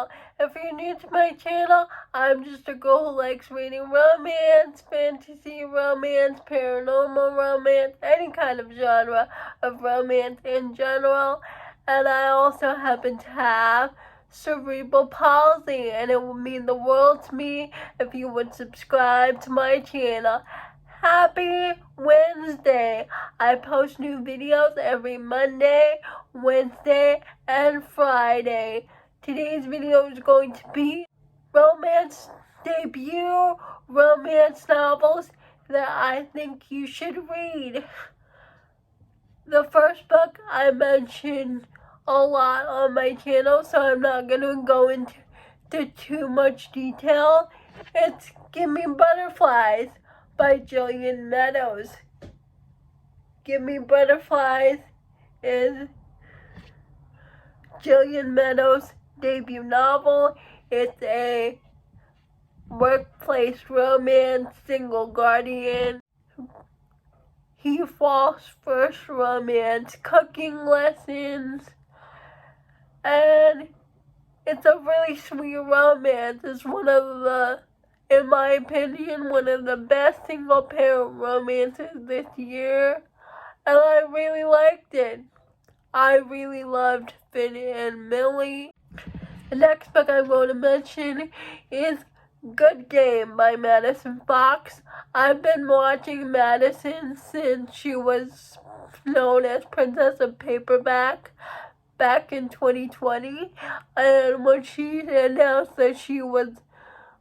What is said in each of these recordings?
channel. If you're new to my channel, I'm just a girl who likes reading romance, fantasy romance, paranormal romance, any kind of genre of romance in general. And I also happen to have cerebral palsy, and it would mean the world to me if you would subscribe to my channel. Happy Wednesday! I post new videos every Monday, Wednesday, and Friday. Today's video is going to be romance debut romance novels that I think you should read. The first book I mentioned a lot on my channel, so I'm not going to go into too much detail. It's Give Me Butterflies by Jillian Meadows. Give Me Butterflies is Jillian Meadows' debut novel. It's a workplace romance, single guardian. He falls first romance, cooking lessons, and it's a really sweet romance. It's one of the, in my opinion, one of the best single parent romances this year, and I really liked it. I really loved Finn and Millie. The next book I'm going to mention is Good Game by Madison Fox. I've been watching Madison since she was known as Princess of Paperback back in 2020, and when she announced that she was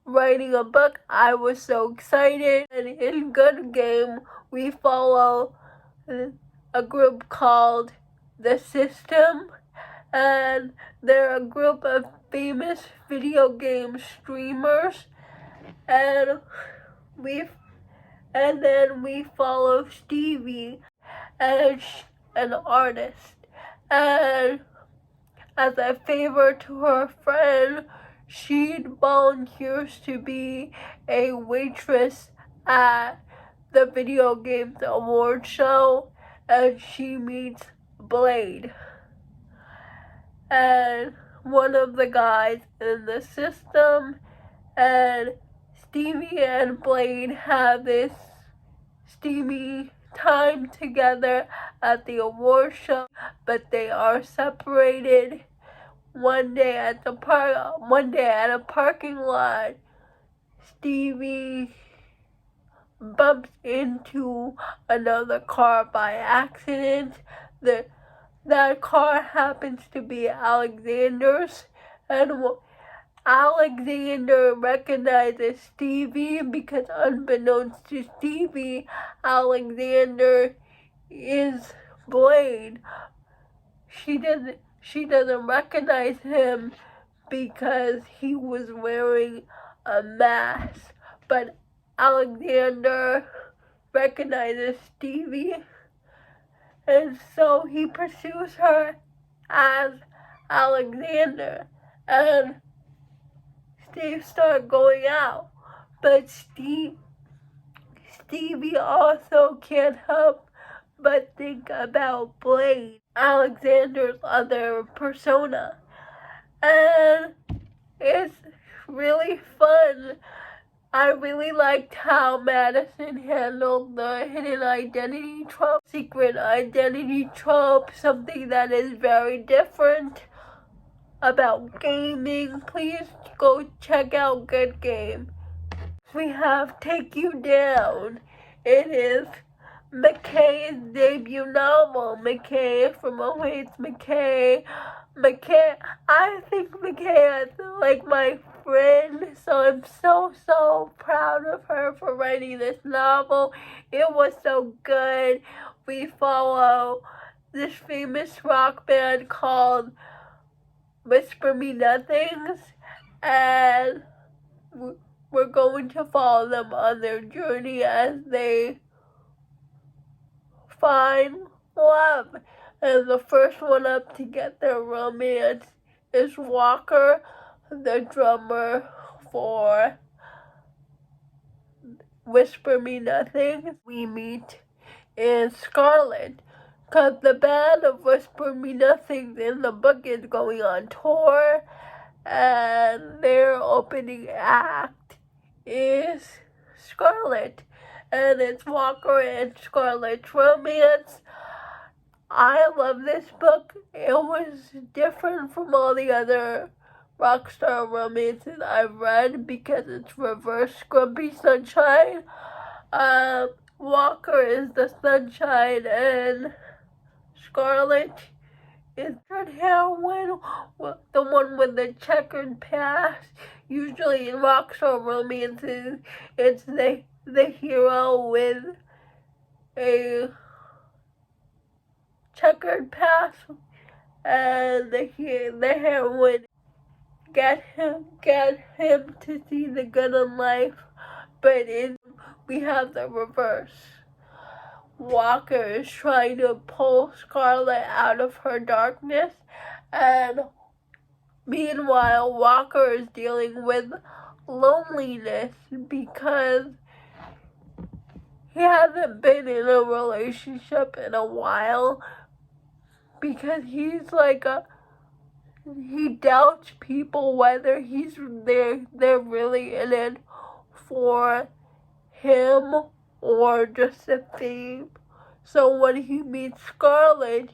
writing a book, I was so excited. And in Good Game, we follow a group called The System, and they're a group of famous video game streamers, and then we follow Stevie as an artist, and as a favor to her friend, she volunteers to be a waitress at the video games award show, and she meets Blade, and one of the guys in the system, and Stevie and Blade have this steamy time together at the award show, but they are separated. One day at a parking lot, Stevie bumps into another car by accident. That car happens to be Alexander's, and Alexander recognizes Stevie because, unbeknownst to Stevie, Alexander is Blade. She doesn't recognize him because he was wearing a mask, but Alexander recognizes Stevie, and so he pursues her as Alexander, and they start going out, but Stevie also can't help but think about Blade, Alexander's other persona, and it's really fun. I really liked how Madison handled the hidden identity trope, secret identity trope, something that is very different about gaming. Please go check out Good Game. We have Take You Down. It is McKay's debut novel. McKay from Oh It's McKay. I think McKay is like my friend, so I'm so proud of her for writing this novel. It was so good. We follow this famous rock band called Whisper Me Nothings, and we're going to follow them on their journey as they find love. And the first one up to get their romance is Walker, the drummer for Whisper Me Nothing. We meet in Scarlet, because the band of Whisper Me Nothing in the book is going on tour, and their opening act is Scarlet, and it's Walker and Scarlet's romance. I love this book. It was different from all the other Rockstar romances I've read because it's reverse Grumpy Sunshine. Walker is the sunshine and Scarlet is red heroine, the one with the checkered past. Usually in Rockstar romances, it's the hero with a checkered past, and the heroine get him to see the good in life. But we have the reverse. Walker is trying to pull Scarlet out of her darkness, and meanwhile, Walker is dealing with loneliness because he hasn't been in a relationship in a while, because he's like he doubts people whether they're really in it for him or just a theme. So when he meets Scarlet,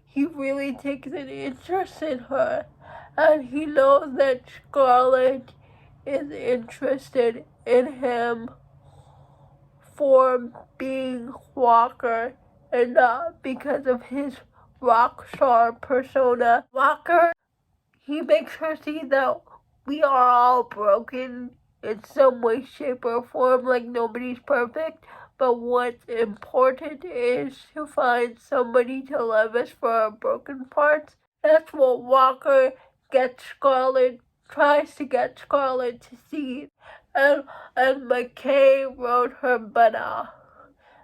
he really takes an interest in her, and he knows that Scarlet is interested in him for being Walker and not because of his rock star persona. Walker, he makes her see that we are all broken in some way, shape, or form, like nobody's perfect, but what's important is to find somebody to love us for our broken parts. That's what Walker tries to get Scarlet to see, and McKay wrote her butt off.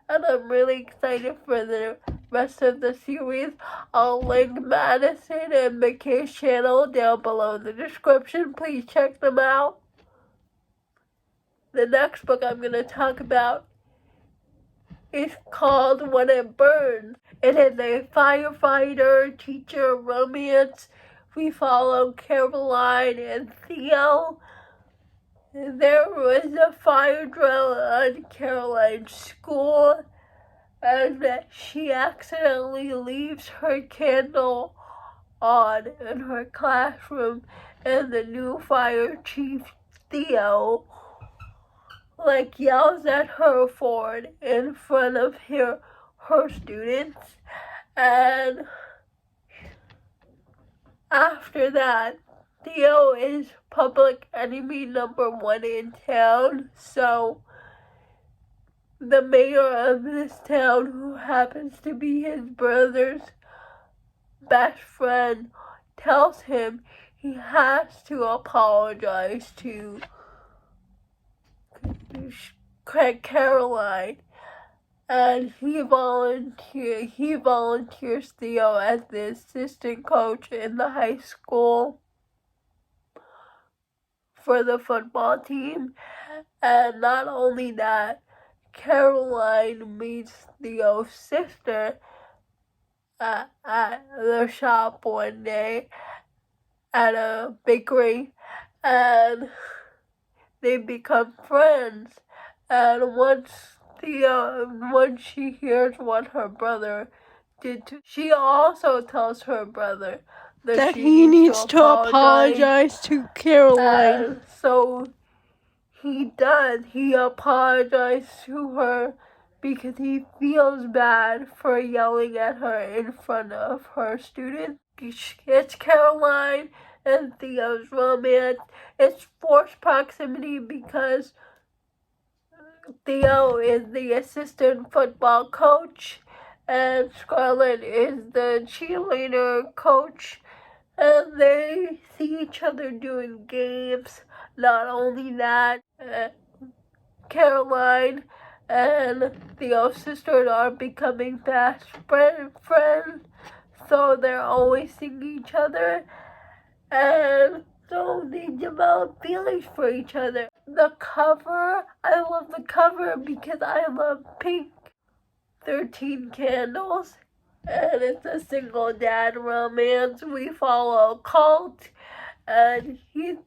And I'm really excited for the rest of the series. I'll link Madison and McKay's channel down below in the description. Please check them out. The next book I'm going to talk about is called When It Burns. It is a firefighter-teacher romance. We follow Caroline and Theo. There was a fire drill at Caroline's school, and she accidentally leaves her candle on in her classroom, and the new fire chief, Theo, yells at her for it in front of her students, and after that, Theo is public enemy number 1 in town, so the mayor of this town, who happens to be his brother's best friend, tells him he has to apologize to Caroline, and he volunteers Theo as the assistant coach in the high school for the football team. And not only that, Caroline meets Theo's sister at the shop one day at a bakery, and they become friends. And once she hears what her brother did she also tells her brother that he needs to apologize to Caroline. And so he does. He apologizes to her because he feels bad for yelling at her in front of her students. It's Caroline and Theo's romance. It's forced proximity because Theo is the assistant football coach and Scarlet is the cheerleader coach, and they see each other doing games. Not only that, Caroline and Theo's sister are becoming fast friends, so they're always seeing each other, and so they develop feelings for each other. The cover, I love the cover because I love pink. 13 Candles, and it's a single dad romance. We follow Colt and he's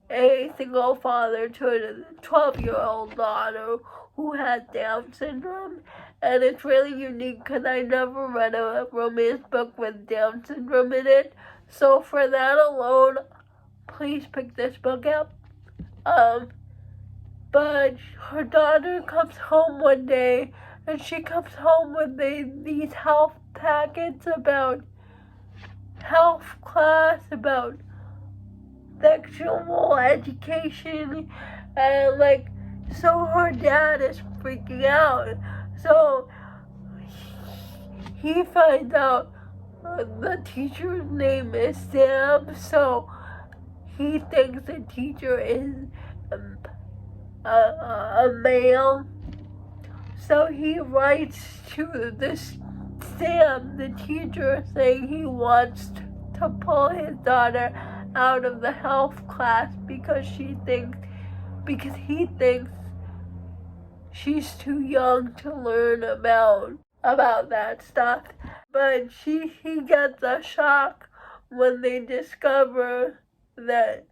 a single father to a 12-year-old daughter who has Down syndrome. And it's really unique because I never read a romance book with Down syndrome in it. So for that alone, please pick this book up. But her daughter comes home one day, and she comes home with these health packets about health class, about sexual education, and so her dad is freaking out. So he finds out the teacher's name is Sam, so he thinks the teacher is a male. So he writes to this Sam, the teacher, saying he wants to pull his daughter out of the health class because he thinks she's too young to learn about that stuff. But he gets a shock when they discover that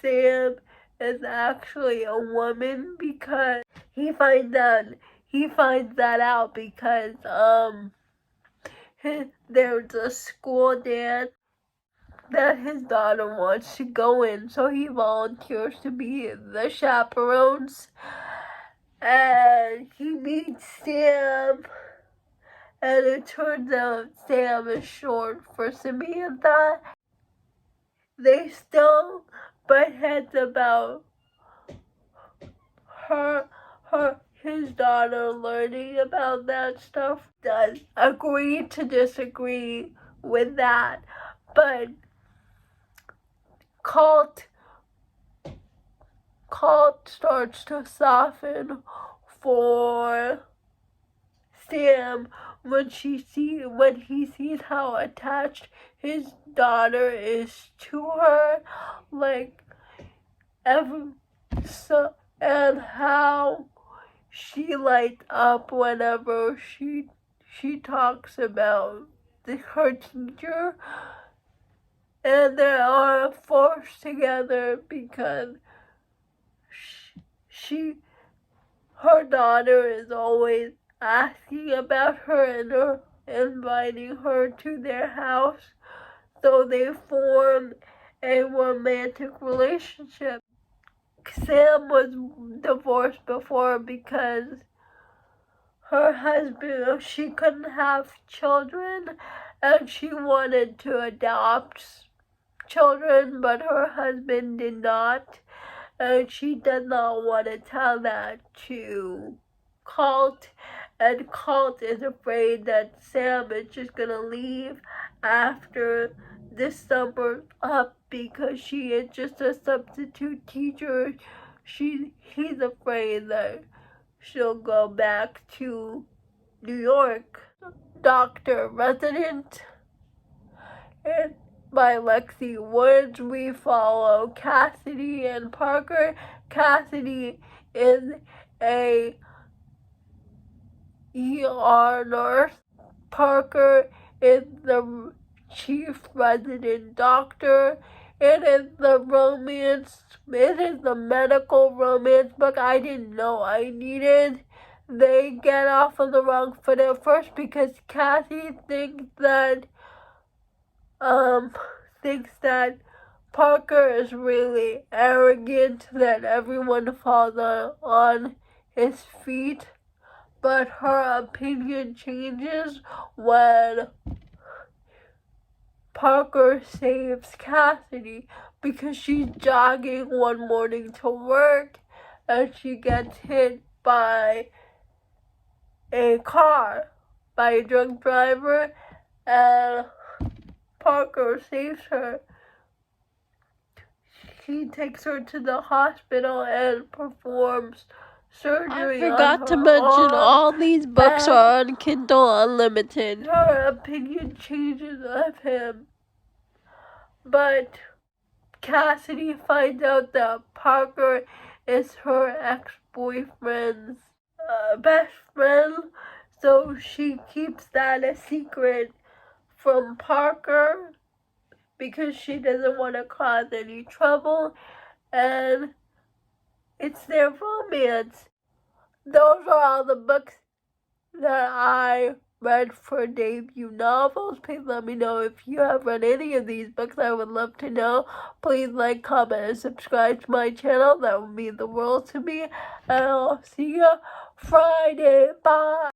Sam is actually a woman, because he finds that out because there's a school dance that his daughter wants to go in, so he volunteers to be the chaperones. And he meets Sam, and it turns out Sam is short for Samantha. They still butt heads about his daughter learning about that stuff. Does agree to disagree with that, but Colt starts to soften for Sam when he sees how attached his daughter is to her, and how she lights up whenever she talks about her teacher. And they are forced together because her daughter is always asking about her and inviting her to their house. So they form a romantic relationship. Sam was divorced before because her husband, she couldn't have children, and she wanted to adopt children, but her husband did not, and she did not want to tell that to Colt, and Colt is afraid that Sam is just gonna leave after this summer's up because she is just a substitute teacher. He's afraid that she'll go back to New York. Dr. Resident, and by Lexi Woods, we follow Cassidy and Parker. Cassidy is a ER nurse. Parker is the chief resident doctor. It is the medical romance book I didn't know I needed. They get off on the wrong foot at first because Cassie thinks that Parker is really arrogant, that everyone falls on his feet. But her opinion changes when Parker saves Cassidy, because she's jogging one morning to work and she gets hit by a car, by a drunk driver, and Parker saves her. He takes her to the hospital and performs surgery. I forgot to mention all these books are on Kindle Unlimited. Her opinion changes of him, but Cassidy finds out that Parker is her ex-boyfriend's best friend, so she keeps that a secret from Parker. because she doesn't want to cause any trouble, and it's their romance. Those are all the books that I read for debut novels. Please let me know if you have read any of these books. I would love to know. Please like, comment, and subscribe to my channel. That would mean the world to me. And I'll see you Friday. Bye.